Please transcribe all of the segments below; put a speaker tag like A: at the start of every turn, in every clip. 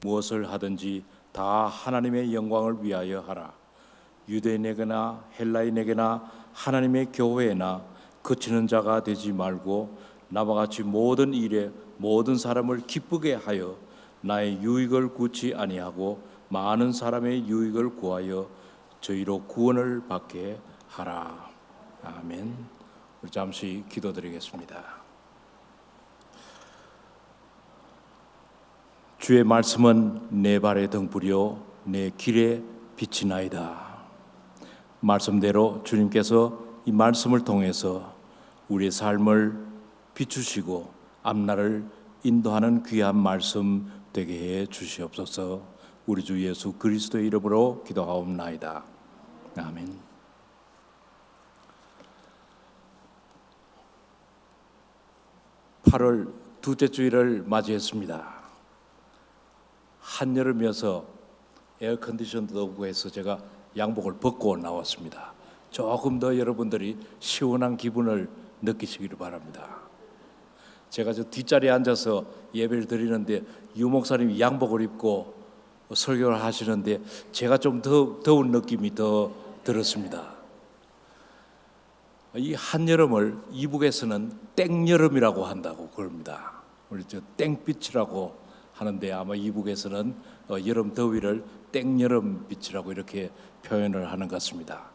A: 무엇을 하든지 다 하나님의 영광을 위하여 하라. 유대인에게나 헬라인에게나 하나님의 교회나 그치는 자가 되지 말고 나와 같이 모든 일에 모든 사람을 기쁘게 하여 나의 유익을 구치 아니하고 많은 사람의 유익을 구하여 저희로 구원을 받게 하라. 아멘. 우리 잠시 기도드리겠습니다. 주의 말씀은 내 발의 등불이요 내 길의 빛이나이다. 말씀대로 주님께서 이 말씀을 통해서 우리의 삶을 비추시고 앞날을 인도하는 귀한 말씀 되게 해 주시옵소서. 우리 주 예수 그리스도의 이름으로 기도하옵나이다. 아멘. (8월) 둘째 주일을 맞이했습니다. 한여름이어서 에어컨디션도 없고 해서 제가 양복을 벗고 나왔습니다. 조금 더 여러분들이 시원한 기분을 느끼시기를 바랍니다. 제가 저 뒷자리에 앉아서 예배를 드리는데 유 목사님이 양복을 입고 설교를 하시는데 제가 좀 더운 느낌이 더 들었습니다. 이 한여름을 이북에서는 땡여름이라고 한다고 그럽니다. 우리 저 땡빛이라고 하는데 아마 이북에서는 여름 더위를 땡여름빛이라고 이렇게 표현을 하는 것 같습니다.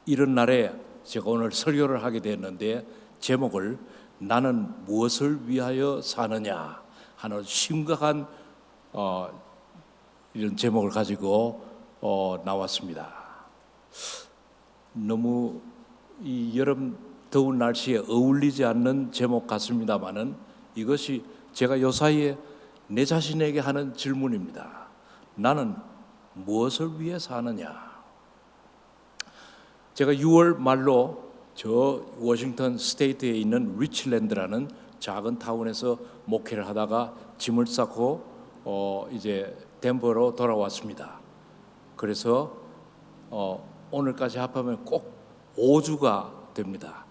A: 이런 날에 제가 오늘 설교를 하게 됐는데 제목을 나는 무엇을 위하여 사느냐 하는 심각한 이런 제목을 가지고 나왔습니다. 너무 이 여름 더운 날씨에 어울리지 않는 제목 같습니다만은 이것이 제가 요 사이에 내 자신에게 하는 질문입니다. 나는 무엇을 위해 사느냐? 제가 6월 말로 저 워싱턴 스테이트에 있는 리치랜드라는 작은 타운에서 목회를 하다가 짐을 싸고 이제 덴버로 돌아왔습니다. 그래서 오늘까지 합하면 꼭 5주가 됩니다.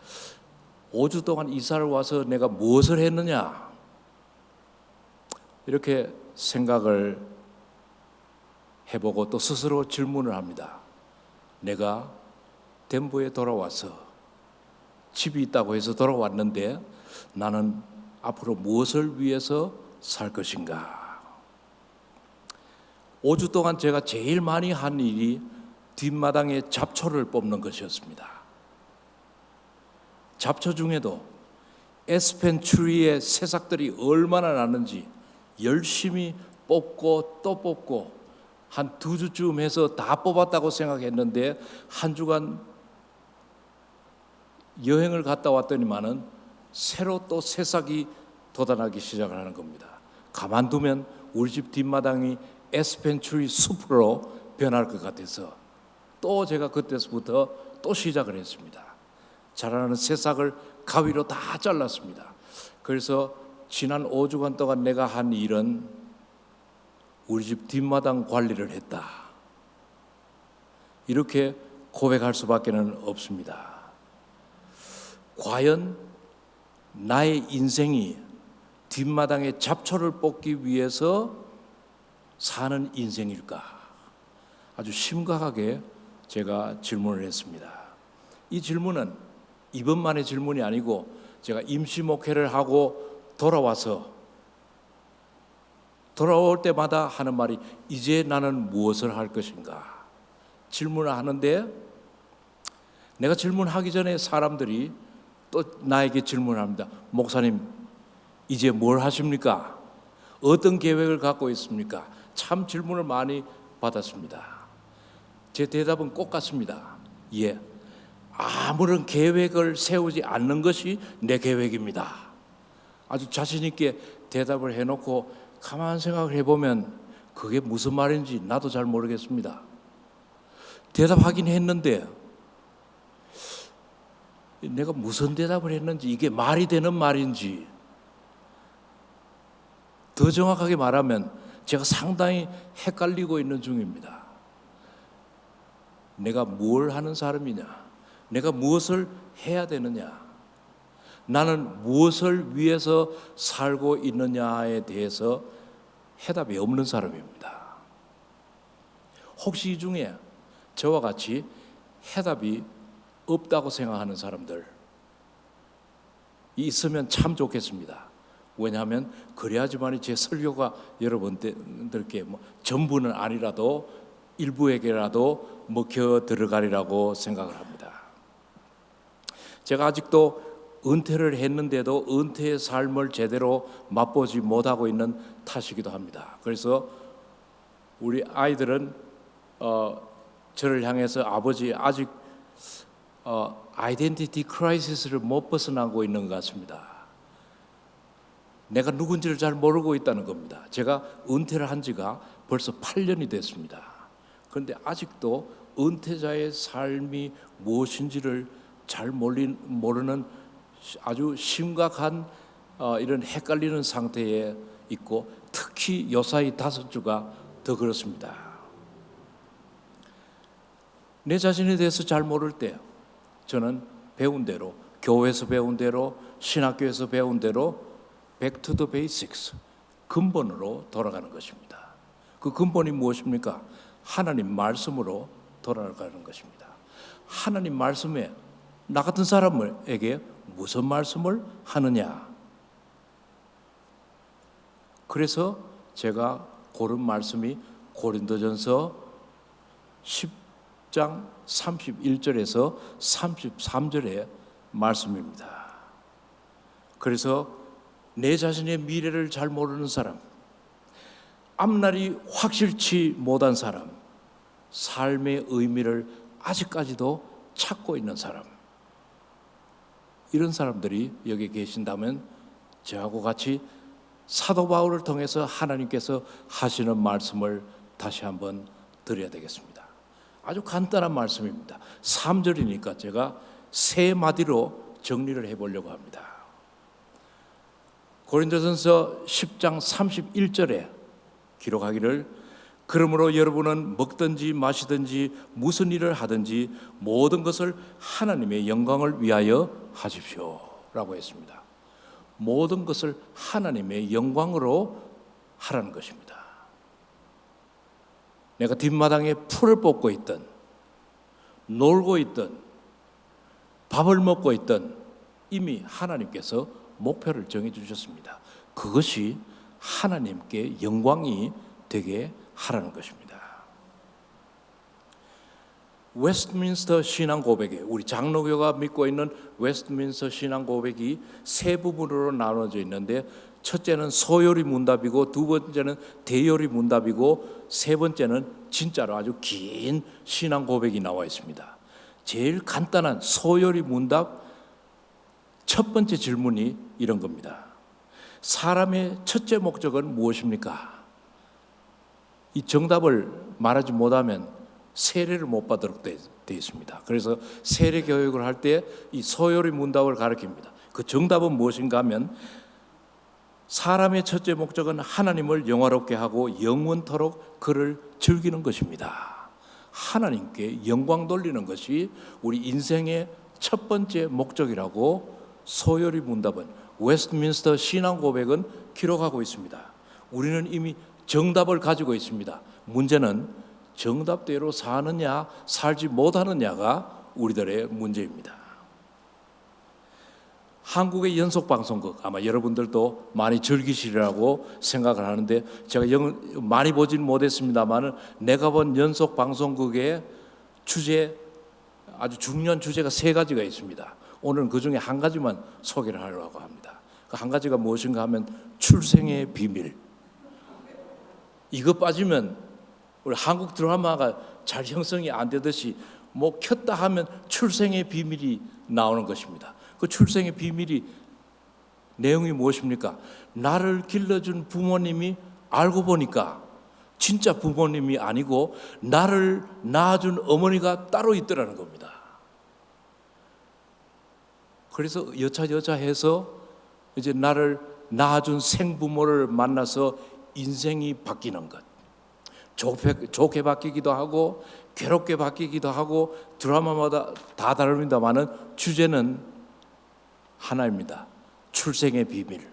A: 5주 동안 이사를 와서 내가 무엇을 했느냐? 이렇게 생각을 해보고 또 스스로 질문을 합니다. 내가 덴버에 돌아와서 집이 있다고 해서 돌아왔는데 나는 앞으로 무엇을 위해서 살 것인가? 5주 동안 제가 제일 많이 한 일이 뒷마당에 잡초를 뽑는 것이었습니다. 잡초 중에도 에스펜 추리의 새싹들이 얼마나 나는지 열심히 뽑고 또 뽑고 한 2주쯤 해서 다 뽑았다고 생각했는데 한 주간 여행을 갔다 왔더니만은 새로 또 새싹이 돋아나기 시작을 하는 겁니다. 가만두면 우리 집 뒷마당이 에스펜 추리 숲으로 변할 것 같아서 또 제가 그때서부터 또 시작을 했습니다. 자라는 새싹을 가위로 다 잘랐습니다. 그래서 지난 5주간 동안 내가 한 일은 우리 집 뒷마당 관리를 했다. 이렇게 고백할 수밖에는 없습니다. 과연 나의 인생이 뒷마당에 잡초를 뽑기 위해서 사는 인생일까? 아주 심각하게 제가 질문을 했습니다. 이 질문은 이번만의 질문이 아니고 제가 임시 목회를 하고 돌아올 때마다 하는 말이 이제 나는 무엇을 할 것인가? 질문을 하는데 내가 질문하기 전에 사람들이 또 나에게 질문을 합니다. 목사님, 이제 뭘 하십니까? 어떤 계획을 갖고 있습니까? 참 질문을 많이 받았습니다. 제 대답은 꼭 같습니다. 예, 아무런 계획을 세우지 않는 것이 내 계획입니다. 아주 자신 있게 대답을 해놓고 가만 생각을 해보면 그게 무슨 말인지 나도 잘 모르겠습니다. 대답하긴 했는데 내가 무슨 대답을 했는지 이게 말이 되는 말인지 더 정확하게 말하면 제가 상당히 헷갈리고 있는 중입니다. 내가 뭘 하는 사람이냐? 내가 무엇을 해야 되느냐? 나는 무엇을 위해서 살고 있느냐에 대해서 해답이 없는 사람입니다. 혹시 이 중에 저와 같이 해답이 없다고 생각하는 사람들 있으면 참 좋겠습니다. 왜냐하면 그래야지만 제 설교가 여러분들께 전부는 아니라도 일부에게라도 먹혀 들어가리라고 생각을 합니다. 제가 아직도 은퇴를 했는데도 은퇴의 삶을 제대로 맛보지 못하고 있는 탓이기도 합니다. 그래서 우리 아이들은 저를 향해서 아버지 아직 아이덴티티 크라이시스를 못 벗어나고 있는 것 같습니다. 내가 누군지를 잘 모르고 있다는 겁니다. 제가 은퇴를 한 지가 벌써 8년이 됐습니다. 그런데 아직도 은퇴자의 삶이 무엇인지를 잘 모르는 아주 심각한 이런 헷갈리는 상태에 있고, 특히 요사이 5주가 더 그렇습니다. 내 자신에 대해서 잘 모를 때 저는 배운 대로, 교회에서 배운 대로, 신학교에서 배운 대로 Back to the basics, 근본으로 돌아가는 것입니다. 그 근본이 무엇입니까? 하나님 말씀으로 돌아가는 것입니다. 하나님 말씀에 나 같은 사람에게 무슨 말씀을 하느냐? 그래서 제가 고른 말씀이 고린도전서 10장 31절에서 33절의 말씀입니다. 그래서 내 자신의 미래를 잘 모르는 사람, 앞날이 확실치 못한 사람, 삶의 의미를 아직까지도 찾고 있는 사람, 이런 사람들이 여기 계신다면 저하고 같이 사도 바울을 통해서 하나님께서 하시는 말씀을 다시 한번 드려야 되겠습니다. 아주 간단한 말씀입니다. 3절이니까 제가 3마디로 정리를 해보려고 합니다. 고린도전서 10장 31절에 기록하기를, 그러므로 여러분은 먹든지 마시든지 무슨 일을 하든지 모든 것을 하나님의 영광을 위하여 하십시오 라고 했습니다. 모든 것을 하나님의 영광으로 하라는 것입니다. 내가 뒷마당에 풀을 뽑고 있든 놀고 있든 밥을 먹고 있든 이미 하나님께서 목표를 정해주셨습니다. 그것이 하나님께 영광이 되게 하라는 것입니다. 웨스트민스터 신앙 고백에, 우리 장로교가 믿고 있는 웨스트민스터 신앙 고백이 3부분으로 나눠져 있는데, 첫째는 소요리 문답이고, 2번째는 대요리 문답이고, 3번째는 진짜로 아주 긴 신앙 고백이 나와 있습니다. 제일 간단한 소요리 문답 첫 번째 질문이 이런 겁니다. 사람의 첫째 목적은 무엇입니까? 이 정답을 말하지 못하면 세례를 못 받도록 되어 있습니다. 그래서 세례 교육을 할 때 이 소요리 문답을 가르칩니다. 그 정답은 무엇인가 하면, 사람의 첫째 목적은 하나님을 영화롭게 하고 영원토록 그를 즐기는 것입니다. 하나님께 영광 돌리는 것이 우리 인생의 첫 번째 목적이라고 소요리 문답은, 웨스트민스터 신앙 고백은 기록하고 있습니다. 우리는 이미 정답을 가지고 있습니다. 문제는 정답대로 사느냐 살지 못하느냐가 우리들의 문제입니다. 한국의 연속방송국, 아마 여러분들도 많이 즐기시리라고 생각을 하는데, 제가 많이 보진 못했습니다만 내가 본 연속방송국의 주제, 아주 중요한 주제가 3가지가 있습니다. 오늘은 그 중에 한 가지만 소개를 하려고 합니다. 그 한 가지가 무엇인가 하면 출생의 비밀. 이거 빠지면 우리 한국 드라마가 잘 형성이 안 되듯이 켰다 하면 출생의 비밀이 나오는 것입니다. 그 출생의 비밀이 내용이 무엇입니까? 나를 길러준 부모님이 알고 보니까 진짜 부모님이 아니고 나를 낳아준 어머니가 따로 있더라는 겁니다. 그래서 여차여차 해서 이제 나를 낳아준 생부모를 만나서 인생이 바뀌는 것. 좋게 바뀌기도 하고 괴롭게 바뀌기도 하고 드라마마다 다 다릅니다만은 주제는 하나입니다. 출생의 비밀.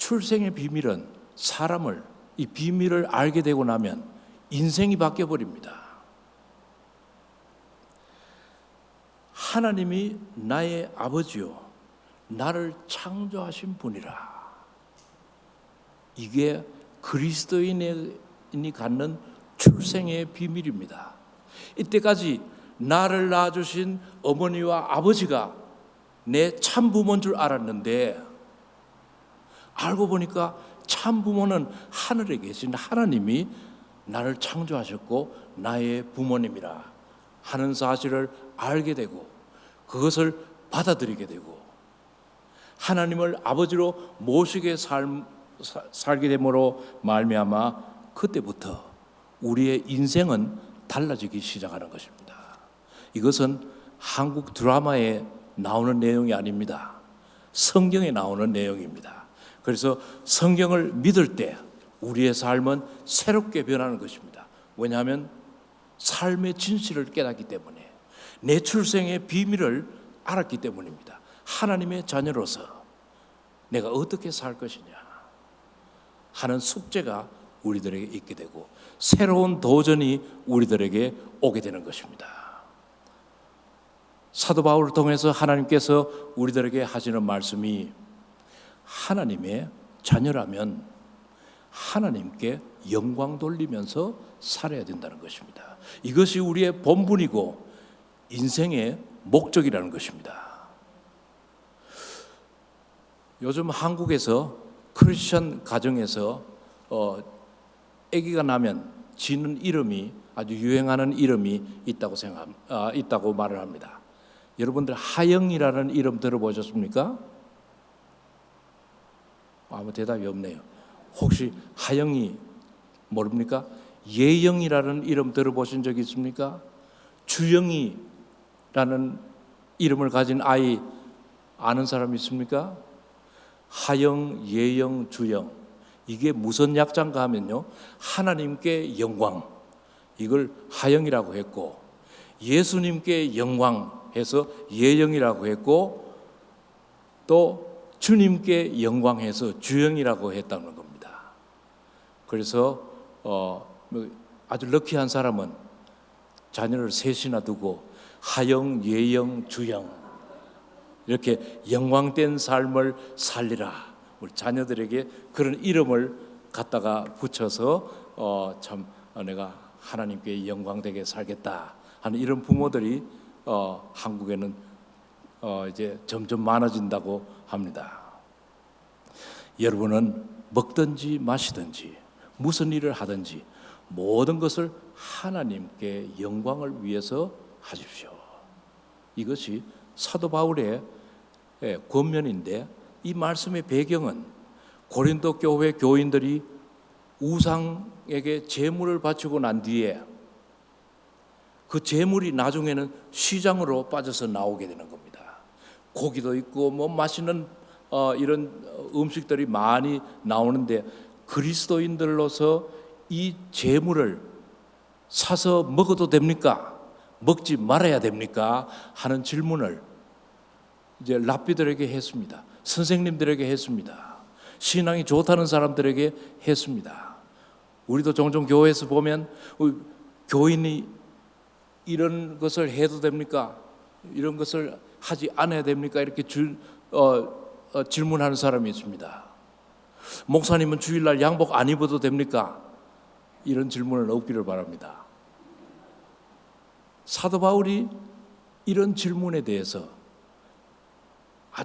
A: 출생의 비밀은 사람을 이 비밀을 알게 되고 나면 인생이 바뀌어 버립니다. 하나님이 나의 아버지요 나를 창조하신 분이라. 이게 그리스도인이 갖는 출생의 비밀입니다. 이때까지 나를 낳아주신 어머니와 아버지가 내 참부모인 줄 알았는데 알고 보니까 참부모는 하늘에 계신 하나님이 나를 창조하셨고 나의 부모님이라 하는 사실을 알게 되고 그것을 받아들이게 되고 하나님을 아버지로 모시게 살게 됨으로 말미암아 그때부터 우리의 인생은 달라지기 시작하는 것입니다. 이것은 한국 드라마에 나오는 내용이 아닙니다. 성경에 나오는 내용입니다. 그래서 성경을 믿을 때 우리의 삶은 새롭게 변하는 것입니다. 왜냐하면 삶의 진실을 깨닫기 때문에 내 출생의 비밀을 알았기 때문입니다. 하나님의 자녀로서 내가 어떻게 살 것이냐 하는 숙제가 우리들에게 있게 되고 새로운 도전이 우리들에게 오게 되는 것입니다. 사도 바울을 통해서 하나님께서 우리들에게 하시는 말씀이 하나님의 자녀라면 하나님께 영광 돌리면서 살아야 된다는 것입니다. 이것이 우리의 본분이고 인생의 목적이라는 것입니다. 요즘 한국에서 크리스천 가정에서 아기가 나면 지는 이름이 아주 유행하는 이름이 있다고 말을 합니다. 여러분들 하영이라는 이름 들어보셨습니까? 아무 대답이 없네요. 혹시 하영이 모릅니까? 예영이라는 이름 들어보신 적 있습니까? 주영이라는 이름을 가진 아이 아는 사람 있습니까? 하영, 예영, 주영. 이게 무슨 약자인가 하면요, 하나님께 영광, 이걸 하영이라고 했고 예수님께 영광해서 예영이라고 했고 또 주님께 영광해서 주영이라고 했다는 겁니다. 그래서 아주 럭키한 사람은 자녀를 셋이나 두고 하영, 예영, 주영 이렇게 영광된 삶을 살리라. 우리 자녀들에게 그런 이름을 갖다가 붙여서 참 내가 하나님께 영광되게 살겠다 하는 이런 부모들이 한국에는 이제 점점 많아진다고 합니다. 여러분은 먹든지 마시든지 무슨 일을 하든지 모든 것을 하나님께 영광을 위해서 하십시오. 이것이 사도 바울의 권면인데 이 말씀의 배경은 고린도 교회 교인들이 우상에게 제물을 바치고 난 뒤에 그 제물이 나중에는 시장으로 빠져서 나오게 되는 겁니다. 고기도 있고 뭐 맛있는 이런 음식들이 많이 나오는데 그리스도인들로서 이 제물을 사서 먹어도 됩니까? 먹지 말아야 됩니까? 하는 질문을 이제 랍비들에게 했습니다. 선생님들에게 했습니다. 신앙이 좋다는 사람들에게 했습니다. 우리도 종종 교회에서 보면 교인이 이런 것을 해도 됩니까? 이런 것을 하지 않아야 됩니까? 이렇게 질문하는 사람이 있습니다. 목사님은 주일날 양복 안 입어도 됩니까? 이런 질문은 없기를 바랍니다. 사도 바울이 이런 질문에 대해서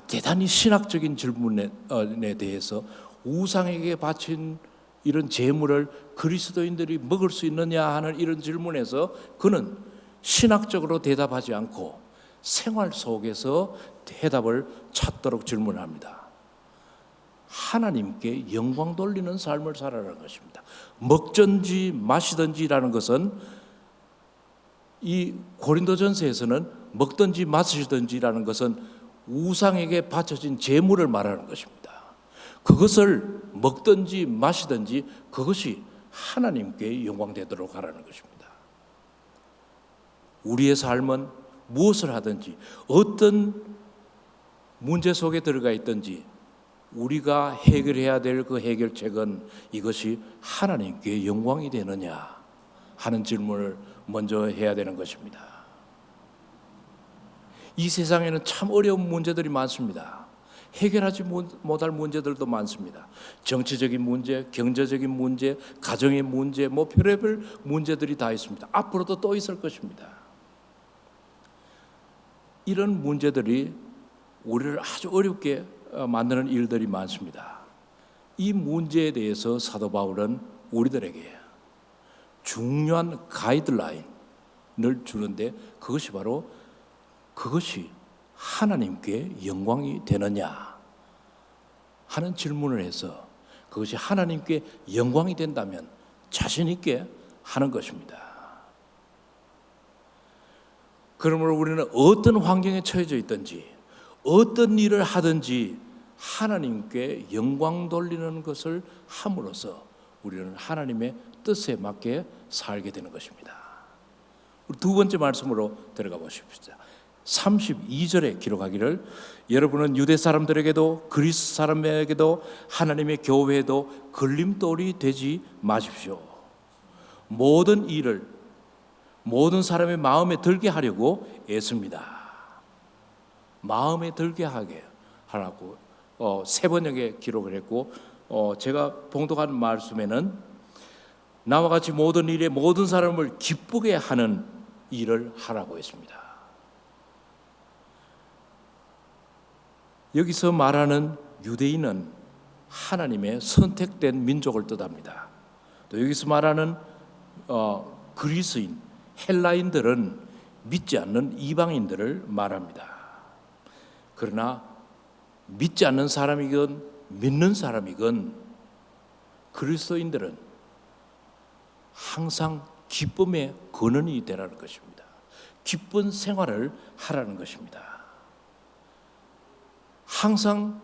A: 대단히 신학적인 질문에 대해서 우상에게 바친 이런 제물을 그리스도인들이 먹을 수 있느냐 하는 이런 질문에서 그는 신학적으로 대답하지 않고 생활 속에서 해답을 찾도록 질문합니다. 하나님께 영광 돌리는 삶을 살아라는 것입니다. 먹든지 마시든지라는 것은 이 고린도전서에서는 먹든지 마시든지라는 것은 우상에게 바쳐진 제물을 말하는 것입니다. 그것을 먹든지 마시든지 그것이 하나님께 영광되도록 하라는 것입니다. 우리의 삶은 무엇을 하든지 어떤 문제 속에 들어가 있든지 우리가 해결해야 될 그 해결책은 이것이 하나님께 영광이 되느냐 하는 질문을 먼저 해야 되는 것입니다. 이 세상에는 참 어려운 문제들이 많습니다. 해결하지 못할 문제들도 많습니다. 정치적인 문제, 경제적인 문제, 가정의 문제, 별의별 문제들이 다 있습니다. 앞으로도 또 있을 것입니다. 이런 문제들이 우리를 아주 어렵게 만드는 일들이 많습니다. 이 문제에 대해서 사도 바울은 우리들에게 중요한 가이드라인을 주는데 그것이 하나님께 영광이 되느냐 하는 질문을 해서 그것이 하나님께 영광이 된다면 자신 있게 하는 것입니다. 그러므로 우리는 어떤 환경에 처해져 있든지 어떤 일을 하든지 하나님께 영광 돌리는 것을 함으로써 우리는 하나님의 뜻에 맞게 살게 되는 것입니다. 두 번째 말씀으로 들어가 보십시오. 32절에 기록하기를 여러분은 유대 사람들에게도 그리스 사람에게도 하나님의 교회에도 걸림돌이 되지 마십시오. 모든 일을 모든 사람의 마음에 들게 하려고 애씁니다. 마음에 들게 하게 하라고 세 번역에 기록을 했고 제가 봉독한 말씀에는 나와 같이 모든 일에 모든 사람을 기쁘게 하는 일을 하라고 했습니다. 여기서 말하는 유대인은 하나님의 선택된 민족을 뜻합니다. 또 여기서 말하는 그리스인, 헬라인들은 믿지 않는 이방인들을 말합니다. 그러나 믿지 않는 사람이건 믿는 사람이건 그리스도인들은 항상 기쁨의 근원이 되라는 것입니다. 기쁜 생활을 하라는 것입니다. 항상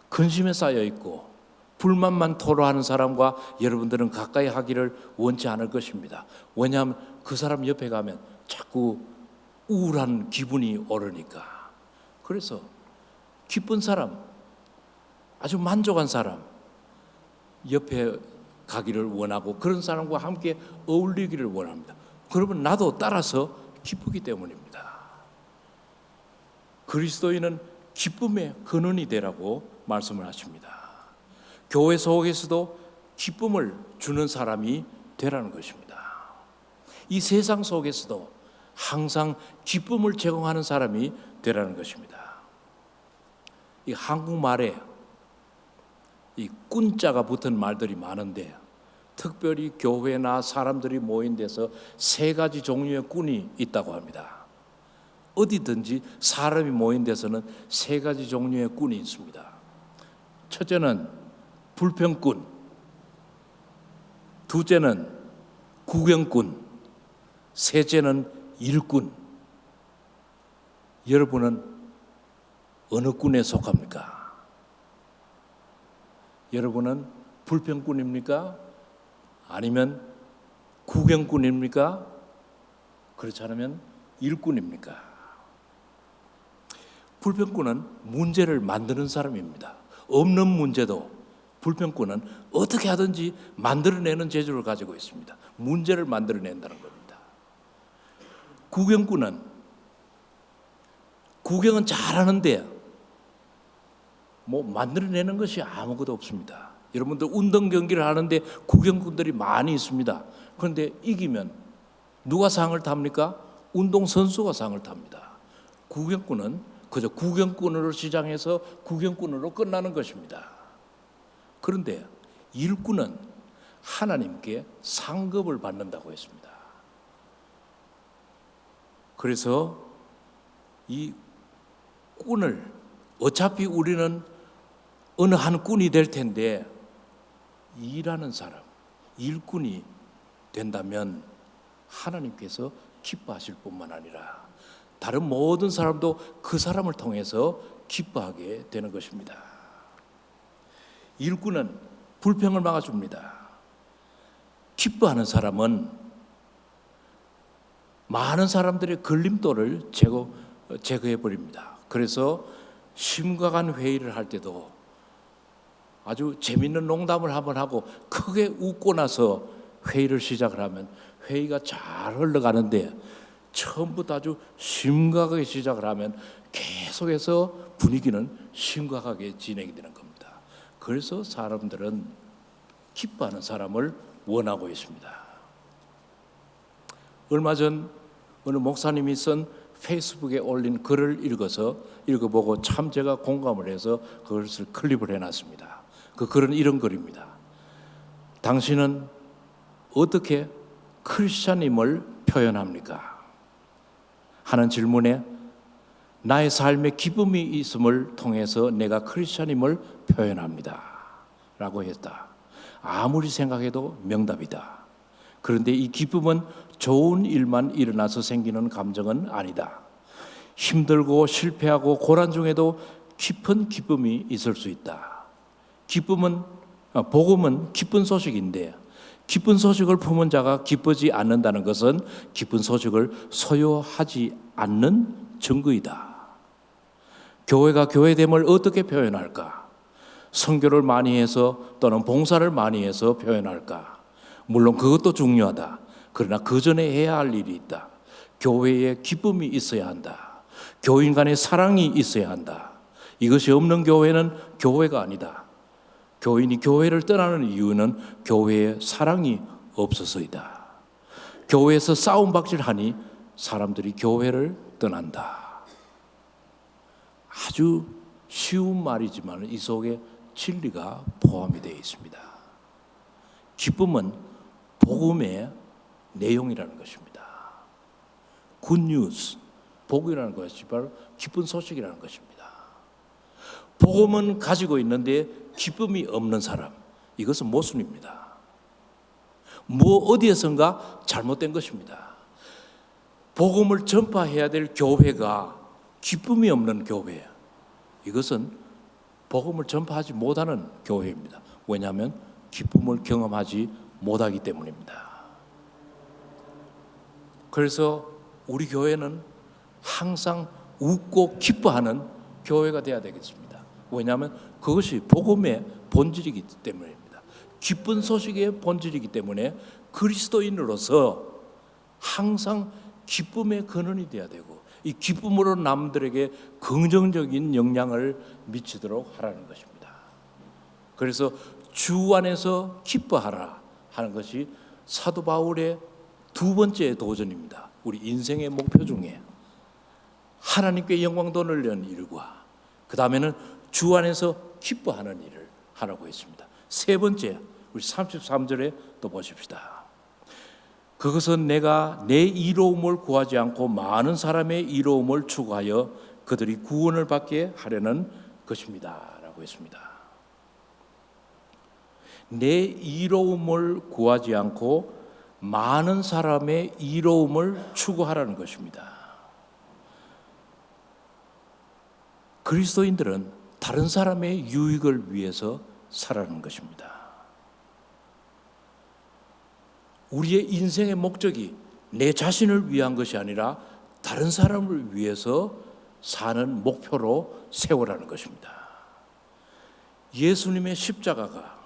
A: 근심에 쌓여 있고 불만만 토로하는 사람과 여러분들은 가까이 하기를 원치 않을 것입니다. 왜냐하면 그 사람 옆에 가면 자꾸 우울한 기분이 오르니까. 그래서 기쁜 사람, 아주 만족한 사람 옆에 가기를 원하고 그런 사람과 함께 어울리기를 원합니다. 그러면 나도 따라서 기쁘기 때문입니다. 그리스도인은 기쁨의 근원이 되라고 말씀을 하십니다. 교회 속에서도 기쁨을 주는 사람이 되라는 것입니다. 이 세상 속에서도 항상 기쁨을 제공하는 사람이 되라는 것입니다. 이 한국말에 이 꾼자가 붙은 말들이 많은데 특별히 교회나 사람들이 모인 데서 세 가지 종류의 꾼이 있다고 합니다. 어디든지 사람이 모인 데서는 세 가지 종류의 꾼이 있습니다. 첫째는 불평꾼, 둘째는 구경꾼, 셋째는 일꾼. 여러분은 어느 꾼에 속합니까? 여러분은 불평꾼입니까? 아니면 구경꾼입니까? 그렇지 않으면 일꾼입니까? 불평꾼은 문제를 만드는 사람입니다. 없는 문제도 불평꾼은 어떻게 하든지 만들어내는 재주를 가지고 있습니다. 문제를 만들어낸다는 겁니다. 구경꾼은 구경은 잘하는데 만들어내는 것이 아무것도 없습니다. 여러분들 운동 경기를 하는데 구경꾼들이 많이 있습니다. 그런데 이기면 누가 상을 탑니까? 운동선수가 상을 탑니다. 구경꾼은 그저 구경꾼으로 시작해서 구경꾼으로 끝나는 것입니다. 그런데 일꾼은 하나님께 상급을 받는다고 했습니다. 그래서 이 꾼을 어차피 우리는 어느 한 꾼이 될 텐데 일하는 사람, 일꾼이 된다면 하나님께서 기뻐하실 뿐만 아니라 다른 모든 사람도 그 사람을 통해서 기뻐하게 되는 것입니다. 일꾼은 불평을 막아줍니다. 기뻐하는 사람은 많은 사람들의 걸림돌을 제거해 버립니다. 그래서 심각한 회의를 할 때도 아주 재밌는 농담을 한번 하고 크게 웃고 나서 회의를 시작을 하면 회의가 잘 흘러가는데, 처음부터 아주 심각하게 시작을 하면 계속해서 분위기는 심각하게 진행이 되는 겁니다. 그래서 사람들은 기뻐하는 사람을 원하고 있습니다. 얼마 전 어느 목사님이 쓴 페이스북에 올린 글을 읽어보고 참 제가 공감을 해서 그것을 클립을 해놨습니다. 그 글은 이런 글입니다. 당신은 어떻게 크리스찬임을 표현합니까? 하는 질문에 나의 삶에 기쁨이 있음을 통해서 내가 크리스찬임을 표현합니다 라고 했다. 아무리 생각해도 명답이다. 그런데 이 기쁨은 좋은 일만 일어나서 생기는 감정은 아니다. 힘들고 실패하고 고난 중에도 깊은 기쁨이 있을 수 있다. 복음은 기쁜 소식인데, 기쁜 소식을 품은 자가 기쁘지 않는다는 것은 기쁜 소식을 소유하지 않는 증거이다. 교회가 교회됨을 어떻게 표현할까? 선교를 많이 해서 또는 봉사를 많이 해서 표현할까? 물론 그것도 중요하다. 그러나 그 전에 해야 할 일이 있다. 교회에 기쁨이 있어야 한다. 교인 간의 사랑이 있어야 한다. 이것이 없는 교회는 교회가 아니다. 교인이 교회를 떠나는 이유는 교회에 사랑이 없어서이다. 교회에서 싸움박질하니 사람들이 교회를 떠난다. 아주 쉬운 말이지만 이 속에 진리가 포함이 되어 있습니다. 기쁨은 복음의 내용이라는 것입니다. 굿뉴스, 복이라는 것이 바로 기쁜 소식이라는 것입니다. 복음은 가지고 있는데 기쁨이 없는 사람, 이것은 모순입니다. 어디에선가 잘못된 것입니다. 복음을 전파해야 될 교회가 기쁨이 없는 교회, 이것은 복음을 전파하지 못하는 교회입니다. 왜냐하면 기쁨을 경험하지 못하기 때문입니다. 그래서 우리 교회는 항상 웃고 기뻐하는 교회가 되어야 되겠습니다. 왜냐하면 그것이 복음의 본질이기 때문입니다. 기쁜 소식의 본질이기 때문에 그리스도인으로서 항상 기쁨의 근원이 되어야 되고, 이 기쁨으로 남들에게 긍정적인 영향을 미치도록 하라는 것입니다. 그래서 주 안에서 기뻐하라 하는 것이 사도 바울의 두 번째 도전입니다. 우리 인생의 목표 중에 하나님께 영광 돌리는 일과 그 다음에는 주 안에서 기뻐하는 일을 하라고 했습니다. 세 번째, 우리 33절에 또 보십시다. 그것은 내가 내 이로움을 구하지 않고 많은 사람의 이로움을 추구하여 그들이 구원을 받게 하려는 것입니다 라고 했습니다. 내 이로움을 구하지 않고 많은 사람의 이로움을 추구하라는 것입니다. 그리스도인들은 다른 사람의 유익을 위해서 살아가는 것입니다. 우리의 인생의 목적이 내 자신을 위한 것이 아니라 다른 사람을 위해서 사는 목표로 세우라는 것입니다. 예수님의 십자가가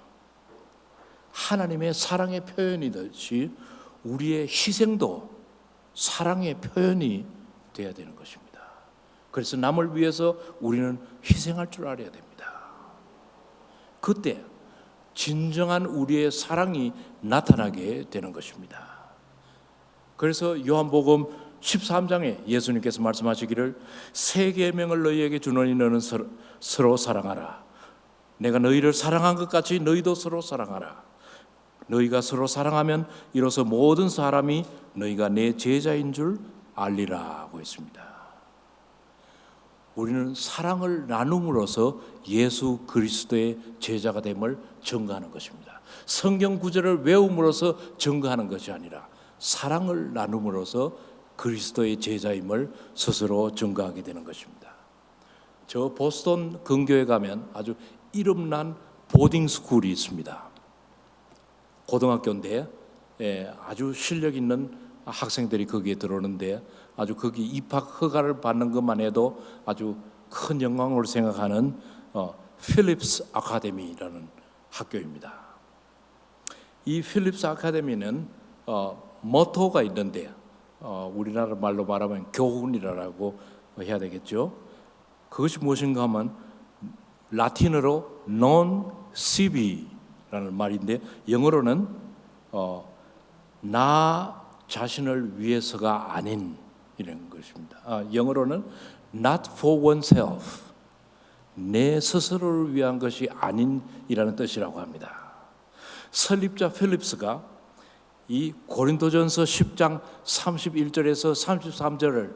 A: 하나님의 사랑의 표현이듯이 우리의 희생도 사랑의 표현이 되어야 되는 것입니다. 그래서 남을 위해서 우리는 희생할 줄 알아야 됩니다. 그때 진정한 우리의 사랑이 나타나게 되는 것입니다. 그래서 요한복음 13장에 예수님께서 말씀하시기를 새 계명을 너희에게 주노니 너는 서로 사랑하라. 내가 너희를 사랑한 것 같이 너희도 서로 사랑하라. 너희가 서로 사랑하면 이로써 모든 사람이 너희가 내 제자인 줄 알리라 하고 있습니다. 우리는 사랑을 나눔으로써 예수 그리스도의 제자가 됨을 증거하는 것입니다. 성경 구절을 외움으로써 증거하는 것이 아니라 사랑을 나눔으로써 그리스도의 제자임을 스스로 증거하게 되는 것입니다. 저 보스턴 근교에 가면 아주 이름난 보딩 스쿨이 있습니다. 고등학교인데 아주 실력 있는 학생들이 거기에 들어오는데 아주 거기 입학 허가를 받는 것만 해도 아주 큰 영광으로 생각하는 필립스 아카데미라는 학교입니다. 이 필립스 아카데미는 모토가 있는데 우리나라 말로 말하면 교훈이라고 해야 되겠죠. 그것이 무엇인가 하면 라틴어로 non sibi라는 말인데 영어로는 나 자신을 위해서가 아닌 이런 것입니다. 영어로는 not for oneself, 내 스스로를 위한 것이 아닌이라는 뜻이라고 합니다. 설립자 필립스가 이 고린도전서 10장 31절에서 33절을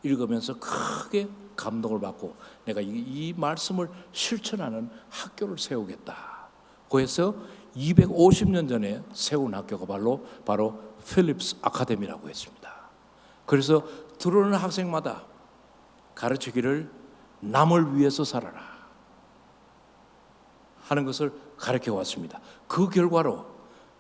A: 읽으면서 크게 감동을 받고 내가 이 말씀을 실천하는 학교를 세우겠다. 그래서 250년 전에 세운 학교가 바로 필립스 아카데미라고 했습니다. 그래서 들어오는 학생마다 가르치기를 남을 위해서 살아라 하는 것을 가르쳐 왔습니다. 그 결과로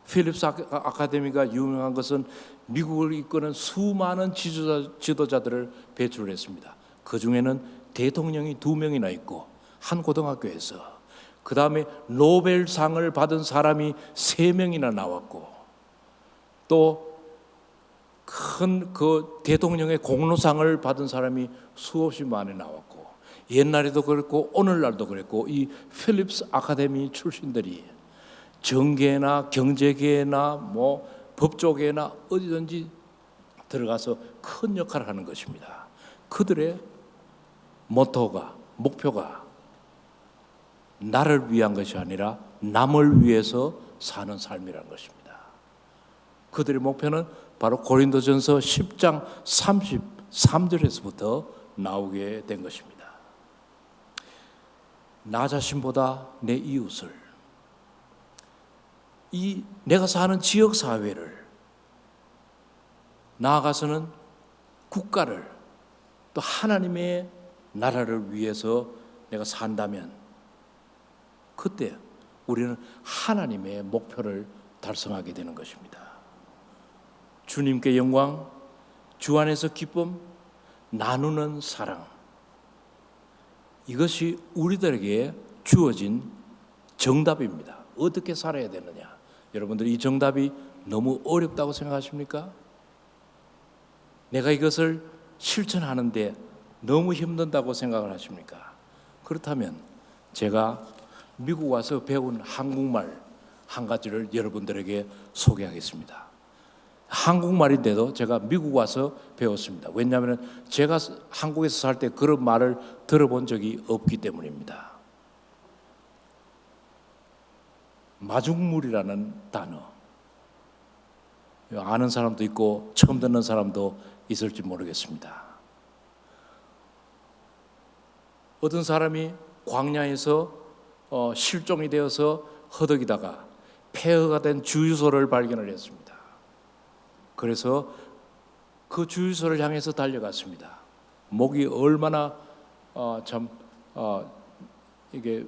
A: 필립스 아카데미가 유명한 것은 미국을 이끄는 수많은 지도자들을 배출했습니다. 그 중에는 대통령이 2명이나 있고 한 고등학교에서 그 다음에 노벨상을 받은 사람이 3명이나 나왔고 또 큰 그 대통령의 공로상을 받은 사람이 수없이 많이 나왔고 옛날에도 그랬고 오늘날도 그랬고 이 필립스 아카데미 출신들이 정계나 경제계나 뭐 법조계나 어디든지 들어가서 큰 역할을 하는 것입니다. 그들의 목표가 나를 위한 것이 아니라 남을 위해서 사는 삶이라는 것입니다. 그들의 목표는 바로 고린도전서 10장 33절에서부터 나오게 된 것입니다. 나 자신보다 내 이웃을, 이 내가 사는 지역 사회를, 나아가서는 국가를, 또 하나님의 나라를 위해서 내가 산다면 그때 우리는 하나님의 목표를 달성하게 되는 것입니다. 주님께 영광, 주 안에서 기쁨, 나누는 사랑, 이것이 우리들에게 주어진 정답입니다. 어떻게 살아야 되느냐? 여러분들 이 정답이 너무 어렵다고 생각하십니까? 내가 이것을 실천하는데 너무 힘든다고 생각을 하십니까? 그렇다면 제가 미국 와서 배운 한국말 한 가지를 여러분들에게 소개하겠습니다. 한국말인데도 제가 미국 와서 배웠습니다. 왜냐하면 제가 한국에서 살 때 그런 말을 들어본 적이 없기 때문입니다. 마중물이라는 단어, 아는 사람도 있고 처음 듣는 사람도 있을지 모르겠습니다. 어떤 사람이 광야에서 실종이 되어서 허덕이다가 폐허가 된 주유소를 발견을 했습니다. 그래서 그 주유소를 향해서 달려갔습니다. 목이 얼마나 이게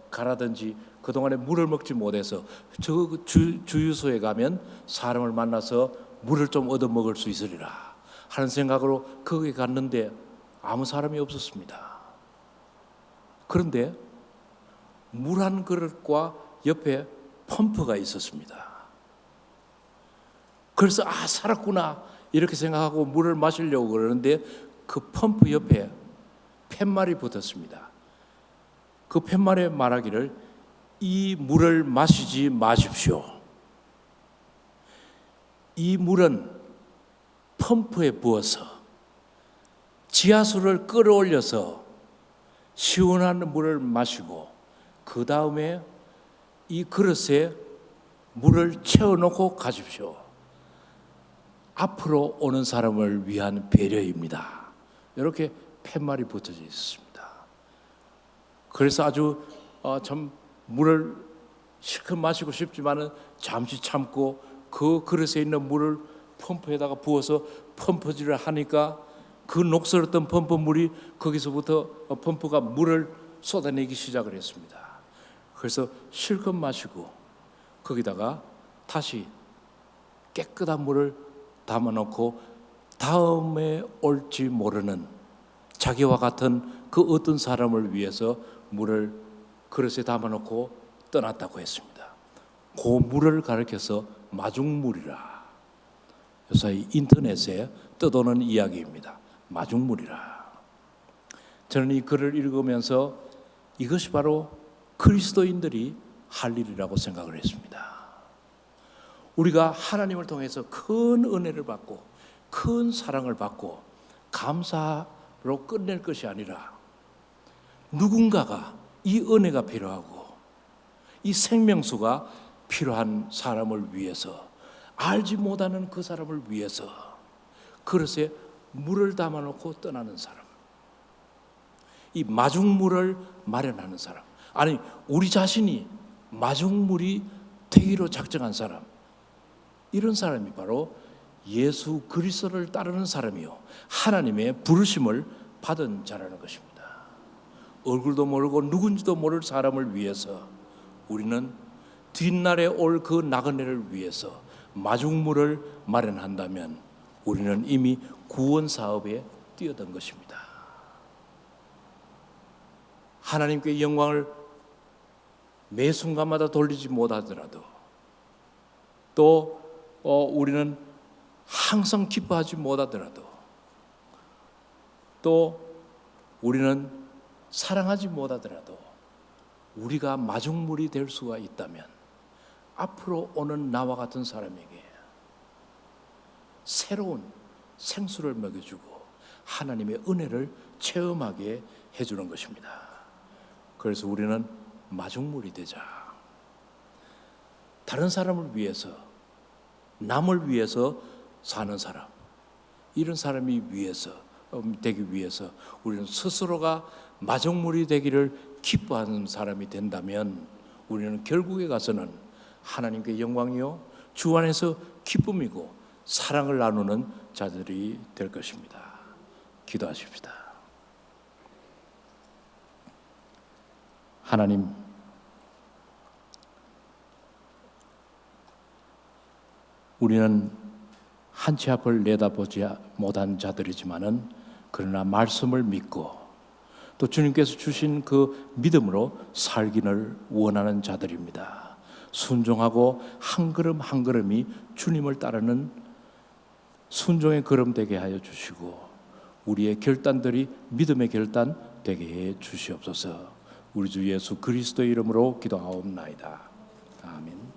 A: 가라든지 그동안에 물을 먹지 못해서 저 주유소에 가면 사람을 만나서 물을 좀 얻어 먹을 수 있으리라 하는 생각으로 거기 갔는데 아무 사람이 없었습니다. 그런데 물 한 그릇과 옆에 펌프가 있었습니다. 그래서 살았구나 이렇게 생각하고 물을 마시려고 그러는데 그 펌프 옆에 팻말이 붙었습니다. 그 팻말에 말하기를 이 물을 마시지 마십시오. 이 물은 펌프에 부어서 지하수를 끌어올려서 시원한 물을 마시고 그 다음에 이 그릇에 물을 채워놓고 가십시오. 앞으로 오는 사람을 위한 배려입니다. 이렇게 팻말이 붙어져 있습니다. 그래서 아주 참 물을 실컷 마시고 싶지만은 잠시 참고 그 그릇에 있는 물을 펌프에다가 부어서 펌프질을 하니까 그 녹슬었던 펌프 물이 거기서부터 펌프가 물을 쏟아내기 시작을 했습니다. 그래서 실컷 마시고 거기다가 다시 깨끗한 물을 담아놓고 다음에 올지 모르는 자기와 같은 그 어떤 사람을 위해서 물을 그릇에 담아놓고 떠났다고 했습니다. 그 물을 가리켜서 마중물이라. 요새 인터넷에 떠도는 이야기입니다. 마중물이라. 저는 이 글을 읽으면서 이것이 바로 그리스도인들이 할 일이라고 생각을 했습니다. 우리가 하나님을 통해서 큰 은혜를 받고 큰 사랑을 받고 감사로 끝낼 것이 아니라 누군가가 이 은혜가 필요하고 이 생명수가 필요한 사람을 위해서, 알지 못하는 그 사람을 위해서 그릇에 물을 담아놓고 떠나는 사람, 이 마중물을 마련하는 사람, 아니 우리 자신이 마중물이 되기로 작정한 사람, 이런 사람이 바로 예수 그리스도를 따르는 사람이요 하나님의 부르심을 받은 자라는 것입니다. 얼굴도 모르고 누군지도 모를 사람을 위해서 우리는 뒷날에 올 그 나그네를 위해서 마중물을 마련한다면 우리는 이미 구원 사업에 뛰어든 것입니다. 하나님께 영광을 매 순간마다 돌리지 못하더라도 또 우리는 항상 기뻐하지 못하더라도 또 우리는 사랑하지 못하더라도 우리가 마중물이 될 수가 있다면 앞으로 오는 나와 같은 사람에게 새로운 생수를 먹여주고 하나님의 은혜를 체험하게 해주는 것입니다. 그래서 우리는 마중물이 되자. 다른 사람을 위해서, 남을 위해서 사는 사람, 이런 사람이 되기 위해서 우리는 스스로가 마중물이 되기를 기뻐하는 사람이 된다면 우리는 결국에 가서는 하나님께 영광이요 주 안에서 기쁨이고 사랑을 나누는 자들이 될 것입니다. 기도하십시다. 하나님, 우리는 한 치 앞을 내다보지 못한 자들이지만은 그러나 말씀을 믿고 또 주님께서 주신 그 믿음으로 살기를 원하는 자들입니다. 순종하고 한 걸음 한 걸음이 주님을 따르는 순종의 걸음 되게 하여 주시고 우리의 결단들이 믿음의 결단 되게 해 주시옵소서. 우리 주 예수 그리스도의 이름으로 기도하옵나이다. 아멘.